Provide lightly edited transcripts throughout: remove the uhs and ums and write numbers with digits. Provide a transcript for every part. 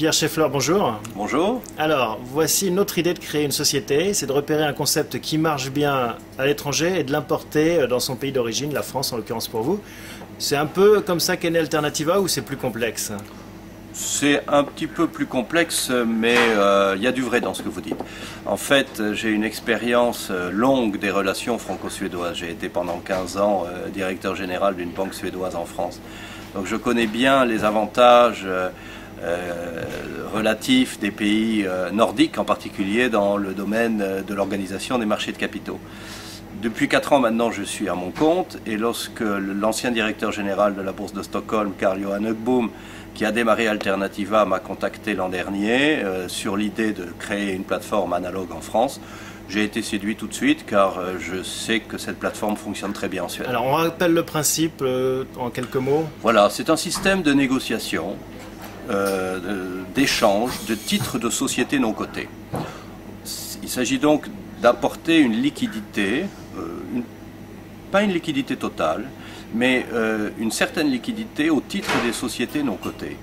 Pierre Scheffler, bonjour. Bonjour. Alors, voici une autre idée de créer une société, c'est de repérer un concept qui marche bien à l'étranger et de l'importer dans son pays d'origine, la France en l'occurrence pour vous. C'est un peu comme ça qu'est née Alternativa ou c'est plus complexe? C'est un petit peu plus complexe, mais il y a du vrai dans ce que vous dites. En fait, j'ai une expérience longue des relations franco-suédoises. J'ai été pendant 15 ans directeur général d'une banque suédoise en France. Donc je connais bien les avantages relatifs des pays nordiques, en particulier dans le domaine de l'organisation des marchés de capitaux. Depuis 4 ans maintenant, je suis à mon compte, et lorsque l'ancien directeur général de la bourse de Stockholm, Carl-Johan Högboom, qui a démarré Alternativa, m'a contacté l'an dernier sur l'idée de créer une plateforme analogue en France. J'ai été séduit tout de suite car je sais que cette plateforme fonctionne très bien en Suède. Alors on rappelle le principe en quelques mots. Voilà, c'est un système de négociation, d'échange de titres de sociétés non cotées. Il s'agit donc d'apporter une liquidité, pas une liquidité totale, mais une certaine liquidité au titre des sociétés non cotées.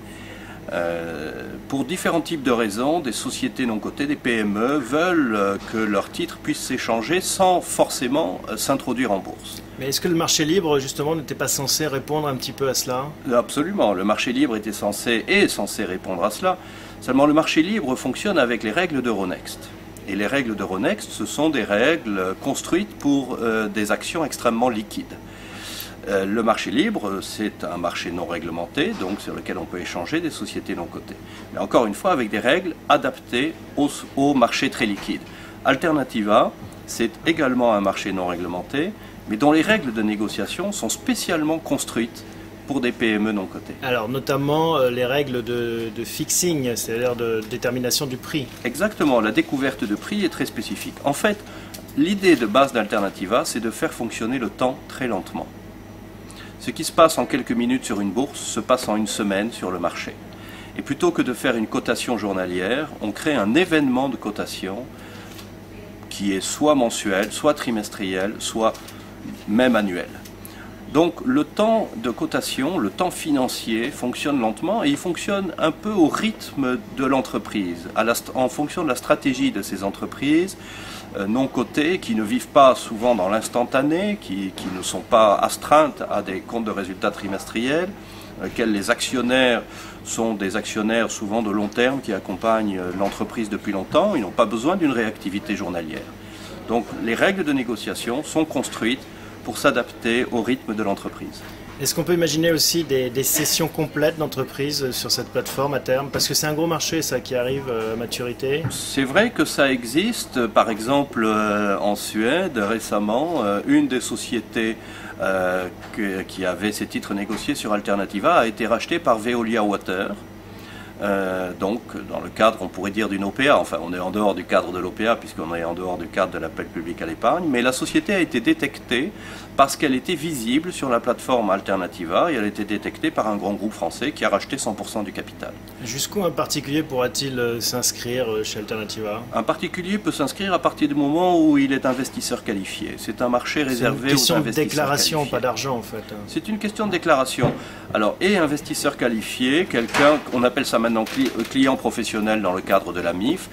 Pour différents types de raisons, des sociétés non cotées, des PME, veulent que leurs titres puissent s'échanger sans forcément s'introduire en bourse. Mais est-ce que le marché libre, justement, n'était pas censé répondre un petit peu à cela? Absolument, le marché libre est censé répondre à cela. Seulement, le marché libre fonctionne avec les règles d'Euronext. Et les règles d'Euronext, ce sont des règles construites pour des actions extrêmement liquides. Le marché libre, c'est un marché non réglementé, donc sur lequel on peut échanger des sociétés non cotées. Mais encore une fois, avec des règles adaptées au marché très liquide. Alternativa, c'est également un marché non réglementé, mais dont les règles de négociation sont spécialement construites pour des PME non cotées. Alors, notamment les règles de fixing, c'est-à-dire de détermination du prix. Exactement, la découverte de prix est très spécifique. En fait, l'idée de base d'Alternativa, c'est de faire fonctionner le temps très lentement. Ce qui se passe en quelques minutes sur une bourse se passe en une semaine sur le marché. Et plutôt que de faire une cotation journalière, on crée un événement de cotation qui est soit mensuel, soit trimestriel, soit même annuel. Donc le temps de cotation, le temps financier fonctionne lentement et il fonctionne un peu au rythme de l'entreprise, en fonction de la stratégie de ces entreprises non cotées, qui ne vivent pas souvent dans l'instantané, qui ne sont pas astreintes à des comptes de résultats trimestriels, lesquels les actionnaires sont des actionnaires souvent de long terme qui accompagnent l'entreprise depuis longtemps. Ils n'ont pas besoin d'une réactivité journalière. Donc les règles de négociation sont construites pour s'adapter au rythme de l'entreprise. Est-ce qu'on peut imaginer aussi des sessions complètes d'entreprise sur cette plateforme à terme? Parce que c'est un gros marché, ça, qui arrive à maturité. C'est vrai que ça existe. Par exemple, en Suède, récemment, une des sociétés qui avait ses titres négociés sur Alternativa a été rachetée par Veolia Water. Donc, dans le cadre, on pourrait dire d'une OPA, enfin on est en dehors du cadre de l'OPA puisqu'on est en dehors du cadre de l'appel public à l'épargne, mais la société a été détectée parce qu'elle était visible sur la plateforme Alternativa et elle a été détectée par un grand groupe français qui a racheté 100% du capital. Jusqu'où un particulier pourra-t-il s'inscrire chez Alternativa? Un particulier peut s'inscrire à partir du moment où il est investisseur qualifié. C'est un marché réservé aux investisseurs qualifiés. C'est une question de déclaration, pas d'argent en fait. C'est une question de déclaration. Alors, et investisseur qualifié, quelqu'un, on appelle ça maintenant client professionnel dans le cadre de la MIF,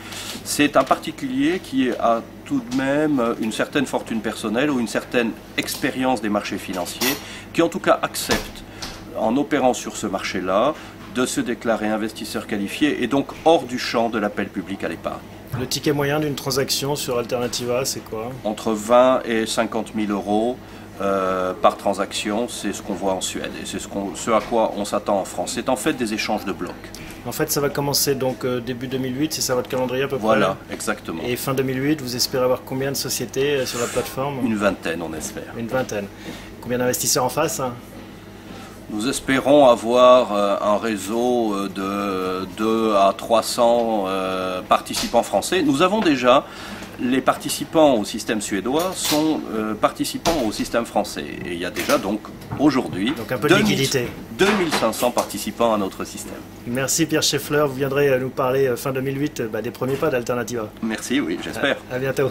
c'est un particulier qui a tout de même une certaine fortune personnelle ou une certaine expérience des marchés financiers, qui en tout cas accepte, en opérant sur ce marché-là, de se déclarer investisseur qualifié et donc hors du champ de l'appel public à l'épargne. Le ticket moyen d'une transaction sur Alternativa, c'est quoi? Entre 20 et 50 000 euros par transaction, c'est ce qu'on voit en Suède et c'est ce à quoi on s'attend en France. C'est en fait des échanges de blocs. En fait, ça va commencer donc début 2008, c'est ça votre calendrier à peu près? Voilà, exactement. Et fin 2008, vous espérez avoir combien de sociétés sur la plateforme? Une vingtaine, on espère. Une vingtaine. Combien d'investisseurs en face? Nous espérons avoir un réseau de 2 à 300 participants français. Nous avons déjà, les participants au système suédois sont participants au système français. Et il y a déjà donc aujourd'hui 2500 participants à notre système. Merci Pierre Scheffler, vous viendrez nous parler fin 2008 des premiers pas d'Alternativa. Merci, oui, j'espère. À bientôt.